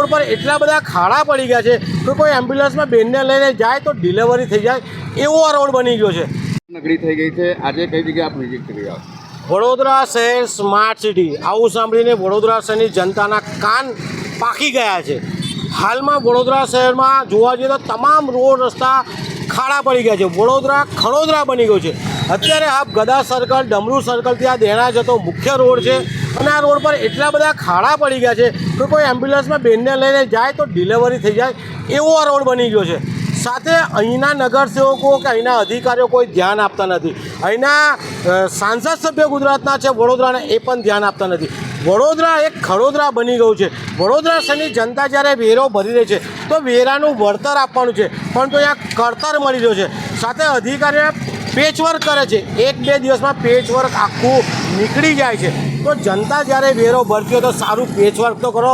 Road પર એટલા બધા ખાડા પડી ગયા છે કે કોઈ એમ્બ્યુલન્સમાં બેનને લઈને જાય તો ડિલિવરી થઈ જાય એવો આ રોડ બની ગયો છે। નગરી થઈ ગઈ છે। આજે કઈ જગ્યાએ આપ વિઝિટ કરી રહ્યા છો? વડોદરા શહેર સ્માર્ટ સિટી, આવું સાંભળીને વડોદરા શહેરની જનતાના કાન પાકી ગયા છે। હાલમાં વડોદરા શહેરમાં જોવા જઈએ તો તમામ રોડ રસ્તા ખાડા પડી ગયા છે। વડોદરા ખડોદરા બની ગયું છે। અત્યારે આપ ગદા સર્કલ, ડમરૂ સર્કલથી આ દેણા જતો મુખ્ય રોડ છે અને આ રોડ પર એટલા બધા ખાડા પડી ગયા છે કે કોઈ એમ્બ્યુલન્સમાં બેનને લઈને જાય તો ડિલિવરી થઈ જાય એવો આ રોડ બની ગયો છે। સાથે અહીંના નગરસેવકો કે અહીંના અધિકારીઓ કોઈ ધ્યાન આપતા નથી। અહીંના સાંસદ સભ્ય ગુજરાતના છે વડોદરાને, એ પણ ધ્યાન આપતા નથી। વડોદરા એક ખડોદરા બની ગયું છે। વડોદરા શહેરની જનતા જ્યારે વેરો ભરી રહી છે તો વેરાનું વળતર આપવાનું છે, પણ તો અહીંયા કળતર મળી રહ્યો છે। સાથે અધિકારીઓ પેચવર્ક કરે છે, 1-2 દિવસમાં પેચવર્ક આખું નીકળી જાય છે। તો જનતા જ્યારે વેરો ભરતી હોય તો સારું પેચવર્ક તો કરો।